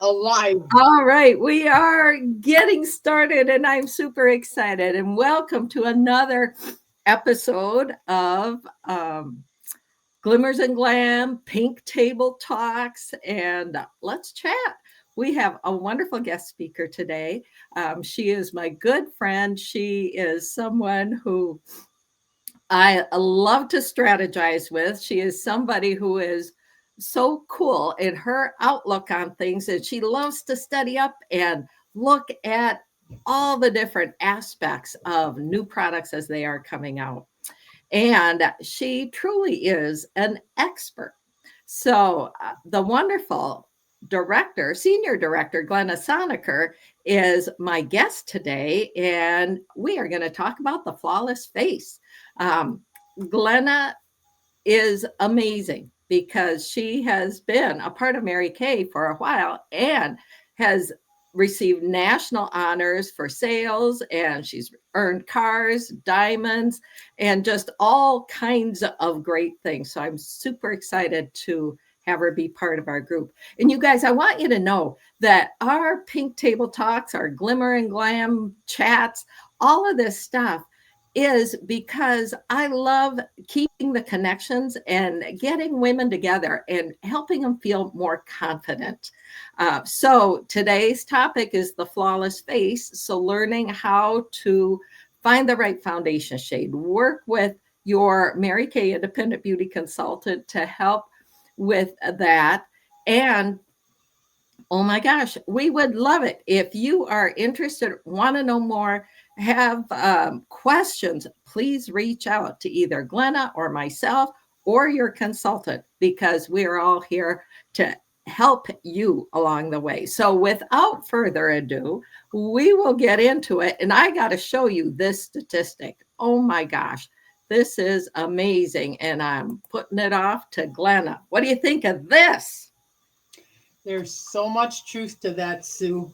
alive. All right, we are getting started, and I'm super excited. And welcome to another episode of Glimmers and Glam, Pink Table Talks, and let's chat. We have a wonderful guest speaker today. She is my good friend. She is someone who I love to strategize with. She is somebody who is so cool in her outlook on things, and she loves to study up and look at all the different aspects of new products as they are coming out. And she truly is an expert. So, the wonderful director, senior director, Glenna is my guest today, and we are going to talk about the flawless face. Um, Glenna is amazing because she has been a part of Mary Kay for a while and has received national honors for sales, and she's earned cars, diamonds, and just all kinds of great things. So I'm super excited to have her be part of our group. And you guys, I want you to know that our Pink Table Talks, our Glimmer and Glam chats, all of this stuff is because I love keeping the connections and getting women together and helping them feel more confident. So today's topic is the flawless face. So learning how to find the right foundation shade, work with your Mary Kay independent beauty consultant to help with that. And oh my gosh, we would love it if you are interested, want to know more, have questions, please reach out to either Glenna or myself or your consultant, because we are all here to help you along the way. So without further ado, we will get into it. And I got to show you this statistic. Oh my gosh, this is amazing. And I'm putting it off to Glenna. What do you think of this? There's so much truth to that, Sue.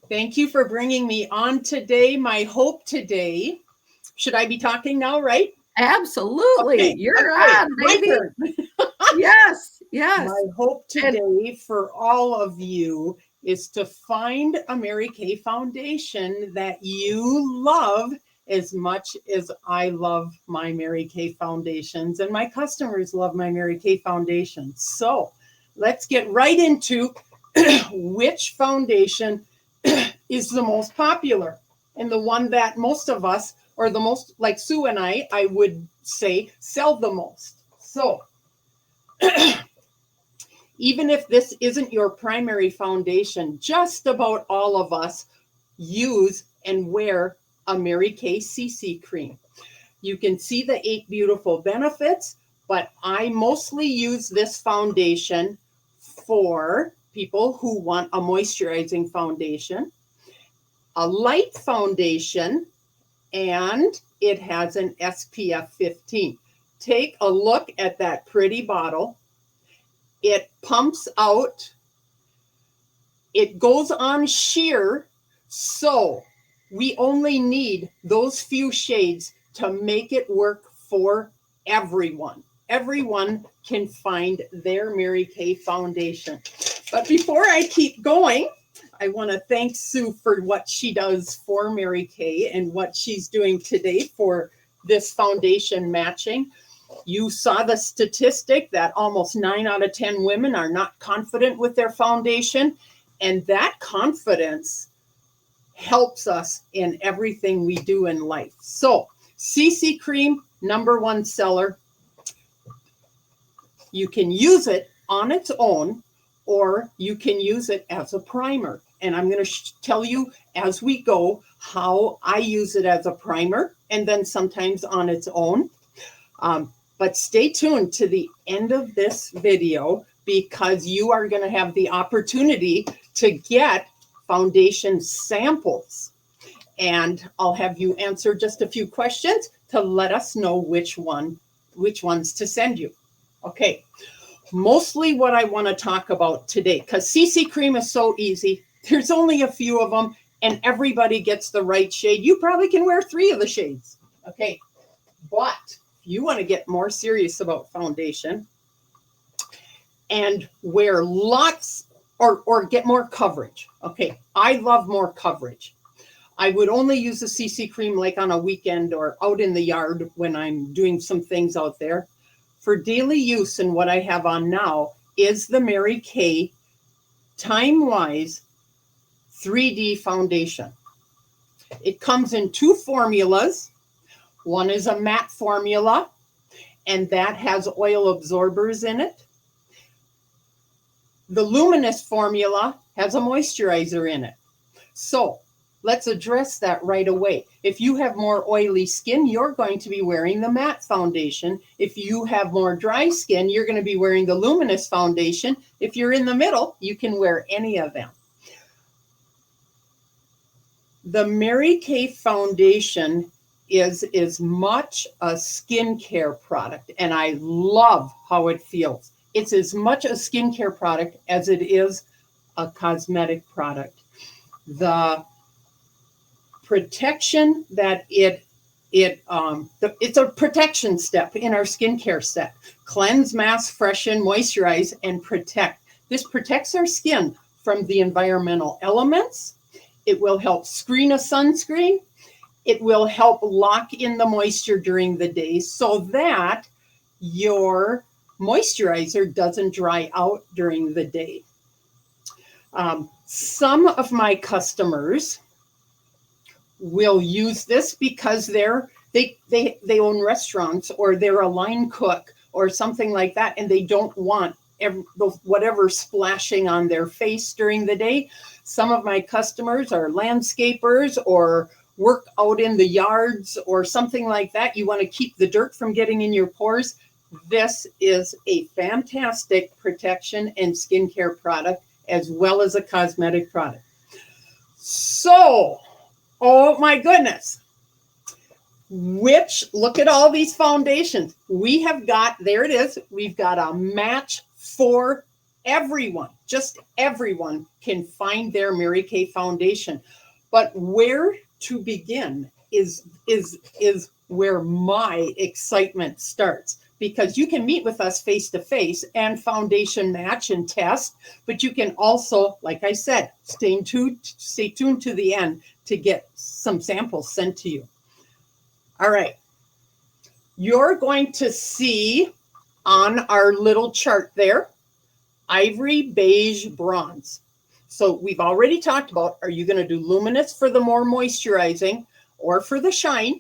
Thank you for bringing me on today. My hope today, should I be talking now, right? Absolutely. Okay. You're Okay. on, baby. Yes, yes. My hope today for all of you is to find a Mary Kay foundation that you love as much as I love my Mary Kay foundations, and my customers love my Mary Kay foundations. So let's get right into which foundation is the most popular and the one that most of us, or the most, like Sue and I would say, sell the most. So even if this isn't your primary foundation, just about all of us use and wear a Mary Kay CC cream. You can see the 8 beautiful benefits, but I mostly use this foundation for people who want a moisturizing foundation, a light foundation, and it has an SPF 15. Take a look at that pretty bottle. It pumps out. It goes on sheer, so we only need those few shades to make it work for everyone. Everyone can find their Mary Kay foundation. But before I keep going, I want to thank Sue for what she does for Mary Kay and what she's doing today for this foundation matching. You saw the statistic that almost 9 out of 10 women are not confident with their foundation, and that confidence helps us in everything we do in life. So, CC cream, #1 seller. You can use it on its own, or you can use it as a primer. And I'm going to tell you as we go how I use it as a primer and then sometimes on its own. But stay tuned to the end of this video, because you are going to have the opportunity to get foundation samples. And I'll have you answer just a few questions to let us know which ones to send you. Okay, mostly what I want to talk about today, because CC cream is so easy. There's only a few of them, and everybody gets the right shade. You probably can wear 3 of the shades. Okay, but if you want to get more serious about foundation and wear lots or get more coverage. Okay, I love more coverage. I would only use the CC cream like on a weekend or out in the yard when I'm doing some things out there. For daily use, and what I have on now is the Mary Kay TimeWise 3D foundation. It comes in 2 formulas. One is a matte formula, and that has oil absorbers in it. The Luminous formula has a moisturizer in it. So let's address that right away. If you have more oily skin, you're going to be wearing the matte foundation. If you have more dry skin, you're going to be wearing the Luminous foundation. If you're in the middle, you can wear any of them. The Mary Kay foundation is as much a skincare product, and I love how it feels. It's as much a skincare product as it is a cosmetic product. The protection that it's a protection step in our skincare set. Cleanse, mask, freshen, moisturize, and protect. This protects our skin from the environmental elements. It will help screen a sunscreen. It will help lock in the moisture during the day so that your moisturizer doesn't dry out during the day. Some of my customers will use this because they own restaurants, or they're a line cook or something like that, and they don't want whatever splashing on their face during the day. Some of my customers are landscapers or work out in the yards or something like that. You want to keep the dirt from getting in your pores. This is a fantastic protection and skincare product as well as a cosmetic product. So, oh my goodness. Look at all these foundations. We have got, there it is. We've got a match for everyone. Just everyone can find their Mary Kay foundation. But where to begin is where my excitement starts. Because you can meet with us face to face and foundation match and test, but you can also, like I said, stay tuned to the end to get some samples sent to you. All right. You're going to see on our little chart there, ivory, beige, bronze. So we've already talked about, are you going to do luminous for the more moisturizing or for the shine?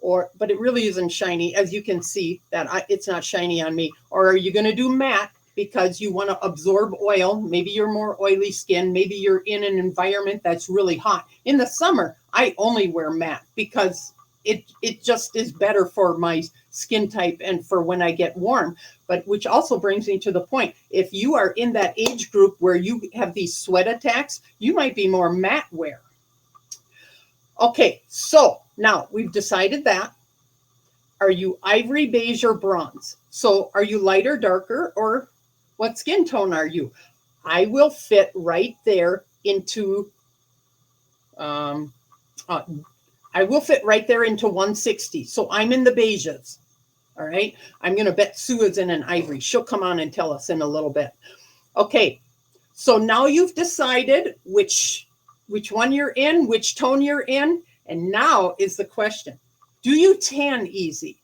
But it really isn't shiny, as you can see that it's not shiny on me. Or are you going to do matte because you want to absorb oil? Maybe you're more oily skin. Maybe you're in an environment that's really hot. In the summer, I only wear matte because it just is better for my skin type and for when I get warm. But which also brings me to the point, if you are in that age group where you have these sweat attacks, you might be more matte wear. Okay, so now we've decided that. Are you ivory, beige, or bronze? So are you lighter, darker, or what skin tone are you? I will fit right there into, I will fit right there into 160. So I'm in the beiges. All right. I'm going to bet Sue is in an ivory. She'll come on and tell us in a little bit. Okay. So now you've decided which one you're in, which tone you're in. And now is the question, do you tan easy?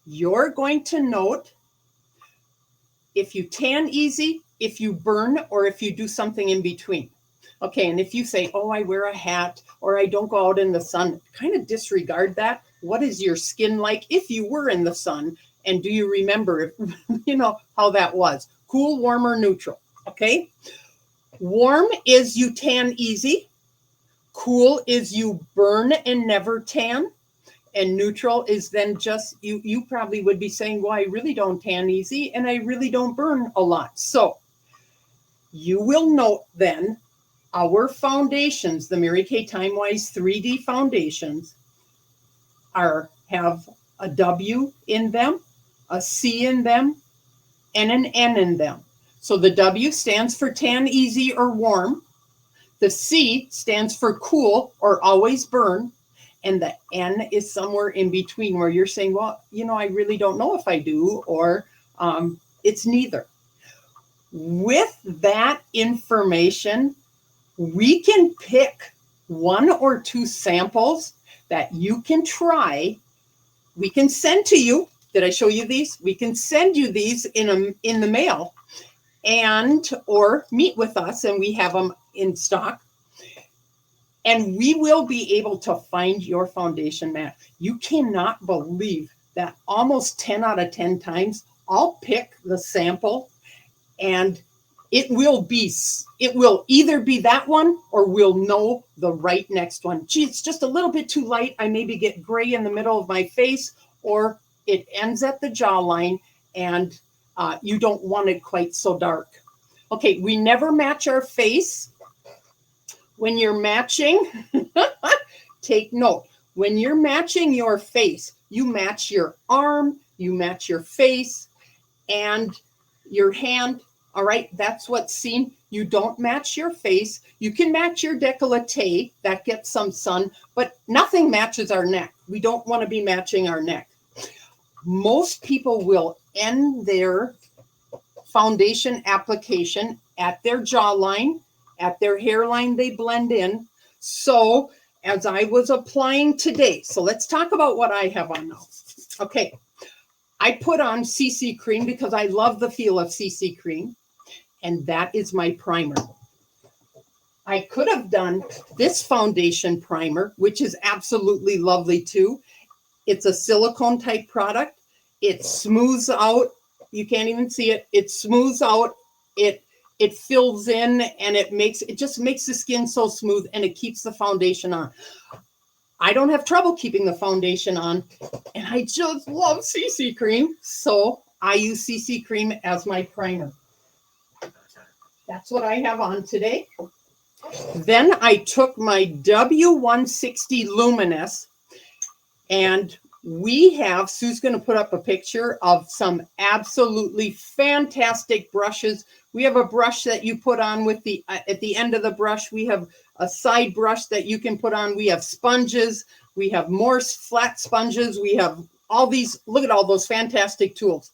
You're going to note if you tan easy, if you burn, or if you do something in between. Okay, and if you say, oh, I wear a hat or I don't go out in the sun, kind of disregard that. What is your skin like if you were in the sun? And do you remember, how that was? Cool, warm, or neutral? Okay. Warm is you tan easy. Cool is you burn and never tan. And neutral is then just, you probably would be saying, well, I really don't tan easy and I really don't burn a lot. So you will note then our foundations, the Mary Kay TimeWise 3D foundations, have a W in them, a C in them, and an N in them. So the W stands for tan easy or warm. The C stands for cool or always burn. And the N is somewhere in between where you're saying, well, I really don't know if I do, or it's neither. With that information, we can pick 1 or 2 samples that you can try. We can send to you. Did I show you these? We can send you these in the mail, and or meet with us and we have them in stock. And we will be able to find your foundation match. You cannot believe that almost 10 out of 10 times I'll pick the sample and it will either be that one or we'll know the right next one. Gee, it's just a little bit too light. I maybe get gray in the middle of my face, or it ends at the jawline and you don't want it quite so dark. Okay, we never match our face. When you're matching, take note. When you're matching your face, you match your arm, you match your face, and your hand. All right, that's what's seen. You don't match your face. You can match your décolleté. That gets some sun, but nothing matches our neck. We don't want to be matching our neck. Most people will end their foundation application at their jawline. At their hairline, they blend in. So as I was applying today, so let's talk about what I have on now. Okay, I put on CC cream because I love the feel of CC cream, and that is my primer. I could have done this foundation primer, which is absolutely lovely too. It's a silicone type product. It smooths out. You can't even see it. It smooths out. It fills in and it just makes the skin so smooth, and it keeps the foundation on. I don't have trouble keeping the foundation on, and I just love CC cream. So I use CC cream as my primer. That's what I have on today. Then I took my W160 Luminous, and Sue's going to put up a picture of some absolutely fantastic brushes. We have a brush that you put on with at the end of the brush. We have a side brush that you can put on. We have sponges. We have more flat sponges. We have all these. Look at all those fantastic tools.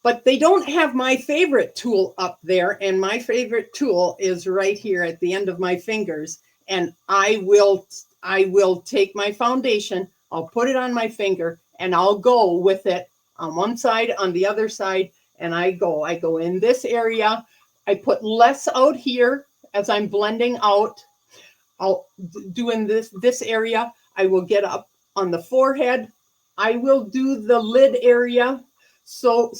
But they don't have my favorite tool up there. And my favorite tool is right here at the end of my fingers. And I will take my foundation, I'll put it on my finger, and I'll go with it on one side, on the other side, and I go in this area. I put less out here as I'm blending out. I'll do in this area. I will get up on the forehead. I will do the lid area. So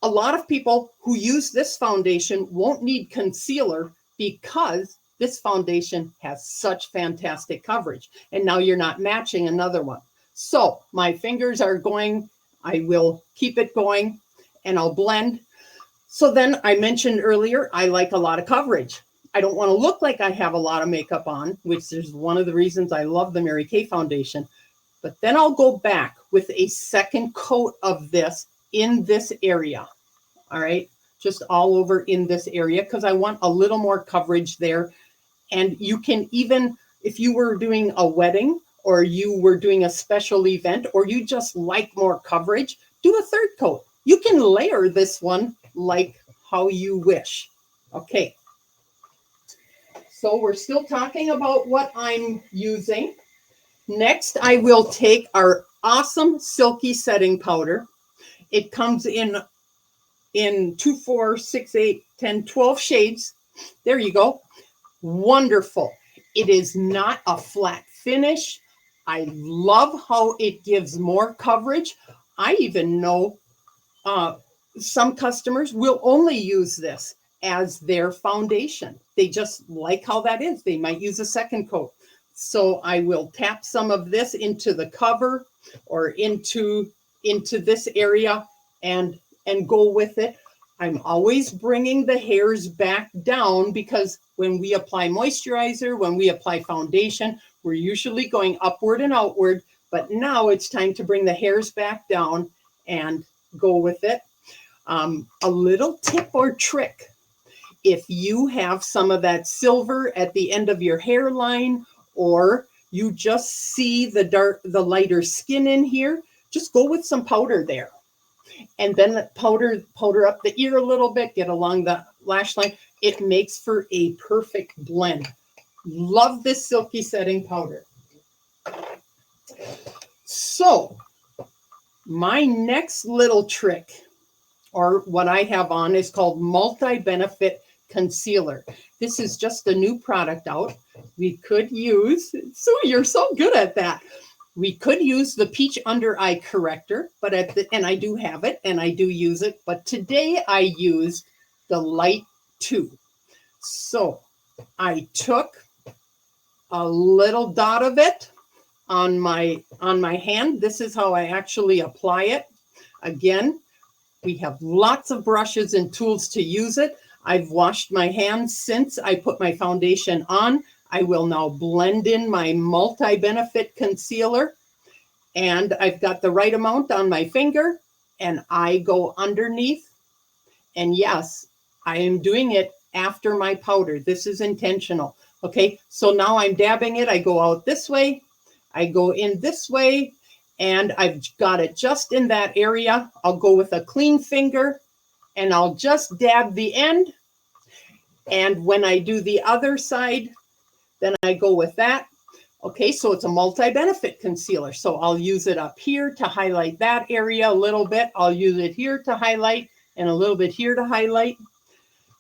a lot of people who use this foundation won't need concealer because this foundation has such fantastic coverage. And now you're not matching another one. So my fingers are going, I will keep it going, and I'll blend. So then I mentioned earlier, I like a lot of coverage. I don't want to look like I have a lot of makeup on, which is one of the reasons I love the Mary Kay foundation. But then I'll go back with a second coat of this in this area. All right, just all over in this area because I want a little more coverage there. And you can even, if you were doing a wedding or you were doing a special event or you just like more coverage, do a third coat. You can layer this one like how you wish. Okay. So we're still talking about what I'm using. Next, I will take our awesome Silky Setting Powder. It comes in 2, 4, 6, 8, 10, 12 shades. There you go. Wonderful. It is not a flat finish. I love how it gives more coverage. I even know some customers will only use this as their foundation. They just like how that is. They might use a second coat. So I will tap some of this into the cover or into this area and go with it. I'm always bringing the hairs back down because when we apply moisturizer, when we apply foundation, we're usually going upward and outward. But now it's time to bring the hairs back down and go with it. A little tip or trick. If you have some of that silver at the end of your hairline, or you just see the lighter skin in here, just go with some powder there. and then powder up the ear a little bit, get along the lash line. It makes for a perfect blend. Love this Silky Setting Powder. So my next little trick, or what I have on, is called Multi-Benefit Concealer. This is just a new product out. We could use, so you're so good at that. We could use the Peach Under Eye Corrector, but and I do have it and I do use it, but today I used the Light 2. So I took a little dot of it on my hand. This is how I actually apply it. Again, we have lots of brushes and tools to use it. I've washed my hands since I put my foundation on. I will now blend in my Multi-Benefit Concealer, and I've got the right amount on my finger, and I go underneath. And yes, I am doing it after my powder. This is intentional. Okay, so now I'm dabbing it. I go out this way, I go in this way, and I've got it just in that area. I'll go with a clean finger and I'll just dab the end. And when I do the other side, then I go with that. Okay, so it's a multi-benefit concealer. So I'll use it up here to highlight that area a little bit. I'll use it here to highlight and a little bit here to highlight.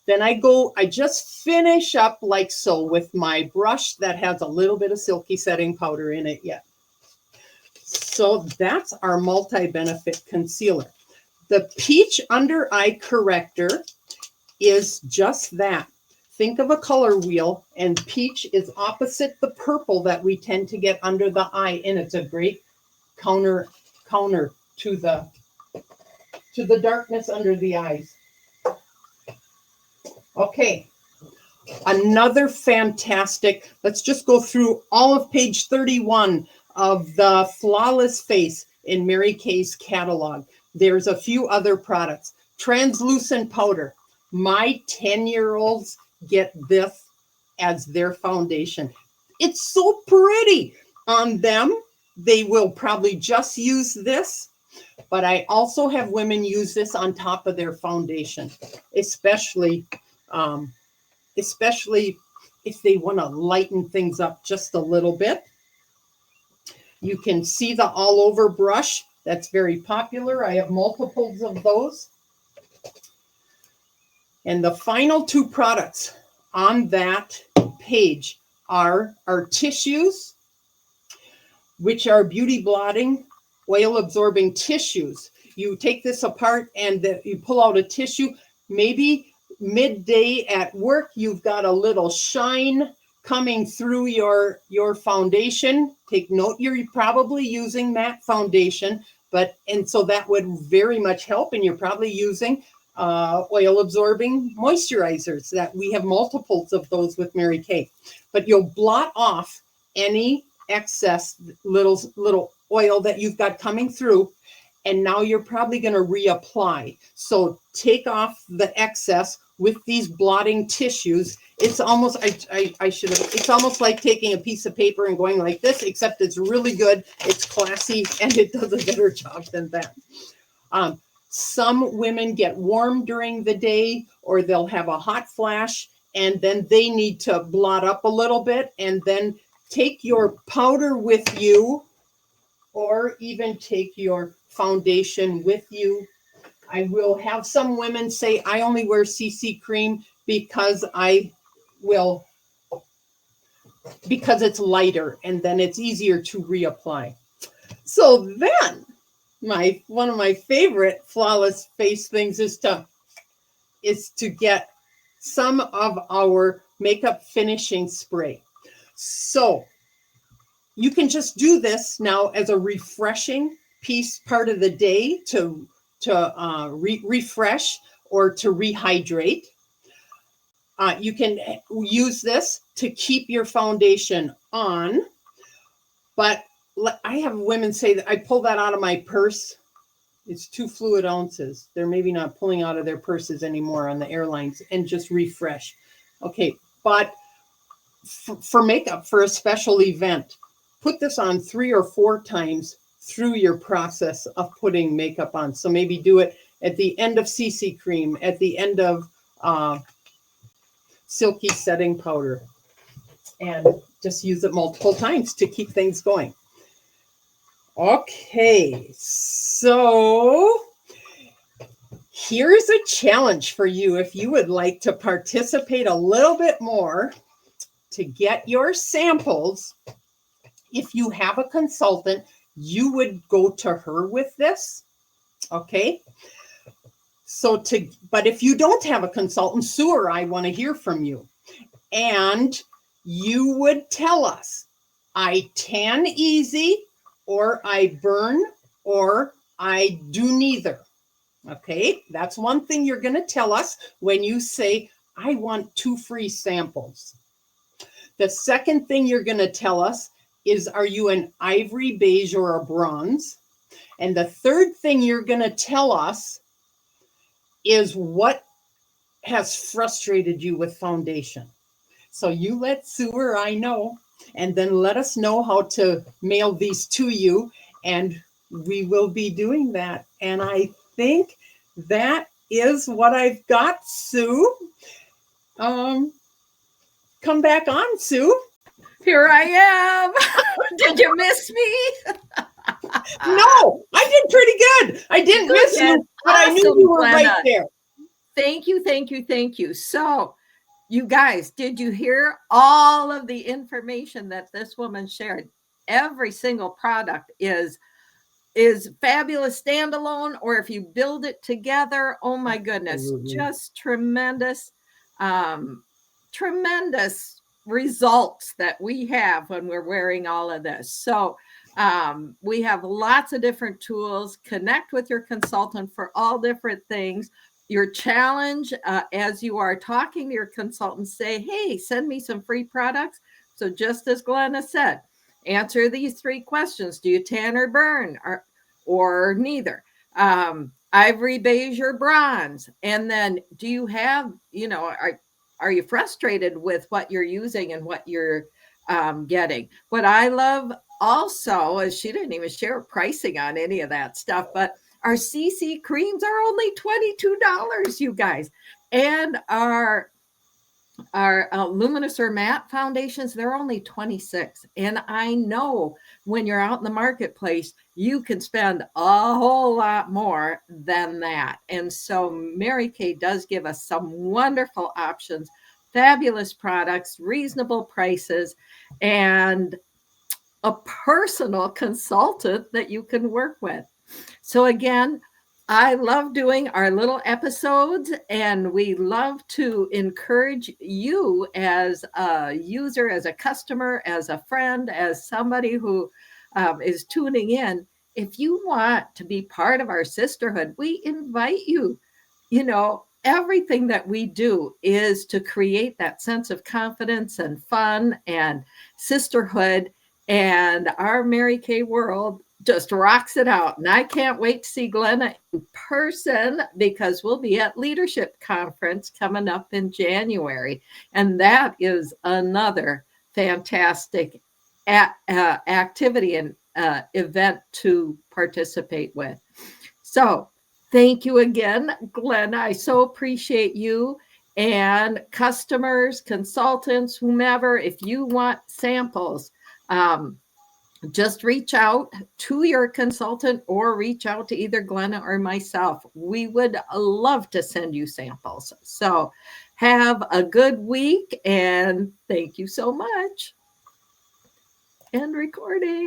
Then I just finish up like so with my brush that has a little bit of Silky Setting Powder in it yet. So that's our multi-benefit concealer. The Peach Under Eye Corrector is just that. Think of a color wheel, and peach is opposite the purple that we tend to get under the eye, and it's a great counter to the darkness under the eyes. Okay, another fantastic, let's just go through all of page 31 of the Flawless Face in Mary Kay's catalog. There's a few other products. Translucent powder. My 10-year-olds get this as their foundation. It's so pretty on them. They will probably just use this, but I also have women use this on top of their foundation, especially if they want to lighten things up just a little bit. You can see the all over brush. That's very popular. I have multiples of those. And the final two products on that page are our tissues, which are beauty blotting, oil absorbing tissues. You take this apart and you pull out a tissue. Maybe midday at work, you've got a little shine coming through your foundation. Take note, you're probably using matte foundation, and so that would very much help. And you're probably using oil absorbing moisturizers, that we have multiples of those with Mary Kay. But you'll blot off any excess little oil that you've got coming through, and now you're probably going to reapply. So take off the excess with these blotting tissues. It's almost it's almost like taking a piece of paper and going like this, except it's really good, it's classy, and it does a better job than that. Some women get warm during the day, or they'll have a hot flash, and then they need to blot up a little bit, and then take your powder with you, or even take your foundation with you. I will have some women say, I only wear CC cream because because it's lighter, and then it's easier to reapply. So then, one of my favorite Flawless Face things is to get some of our makeup finishing spray. So you can just do this now as a refreshing part of the day to refresh or to rehydrate. You can use this to keep your foundation on, but I have women say that I pull that out of my purse. It's 2 fluid ounces. They're maybe not pulling out of their purses anymore on the airlines, and just refresh. Okay, but for makeup, for a special event, put this on 3 or 4 times through your process of putting makeup on. So maybe do it at the end of CC cream, at the end of Silky Setting Powder, and just use it multiple times to keep things going. Okay, so here's a challenge for you if you would like to participate a little bit more to get your samples. If you have a consultant, you would go to her with this, okay? But if you don't have a consultant, Sue or I want to hear from you. And you would tell us, I tan easy, or I burn, or I do neither. Okay, that's one thing you're going to tell us when you say, I want 2 free samples. The second thing you're going to tell us is, are you an ivory, beige, or a bronze? And the third thing you're going to tell us is what has frustrated you with foundation. So you let Sue or I know, and then let us know how to mail these to you, and we will be doing that. And I think that is what I've got, Sue. Come back on, Sue. Here I am. Did you miss me? No, I did pretty good. I didn't miss you, but I knew you were right there. Thank you, thank you, thank you. So, you guys, did you hear all of the information that this woman shared? Every single product is fabulous standalone, or if you build it together, oh my goodness, just tremendous, tremendous results that we have when we're wearing all of this. So we have lots of different tools. Connect with your consultant for all different things. Your challenge as you are talking to your consultant, say, hey, send me some free products. So just as Glenna said, answer these 3 questions. Do you tan or burn, or neither? Ivory, beige, or bronze? And then do you have, are you frustrated with what you're using and what you're getting? What I love also is she didn't even share pricing on any of that stuff, but our CC creams are only $22, you guys. And our Luminous or matte foundations, they're only $26. And I know when you're out in the marketplace, you can spend a whole lot more than that. And so Mary Kay does give us some wonderful options, fabulous products, reasonable prices, and a personal consultant that you can work with. So again, I love doing our little episodes, and we love to encourage you as a user, as a customer, as a friend, as somebody who is tuning in. If you want to be part of our sisterhood, we invite you. Everything that we do is to create that sense of confidence and fun and sisterhood, and our Mary Kay world just rocks it out. And I can't wait to see Glenna in person, because we'll be at Leadership Conference coming up in January. And that is another fantastic activity and event to participate with. So thank you again, Glenna. I so appreciate you. And customers, consultants, whomever, if you want samples, just reach out to your consultant or reach out to either Glenna or myself. We would love to send you samples. So have a good week, and thank you so much. End recording.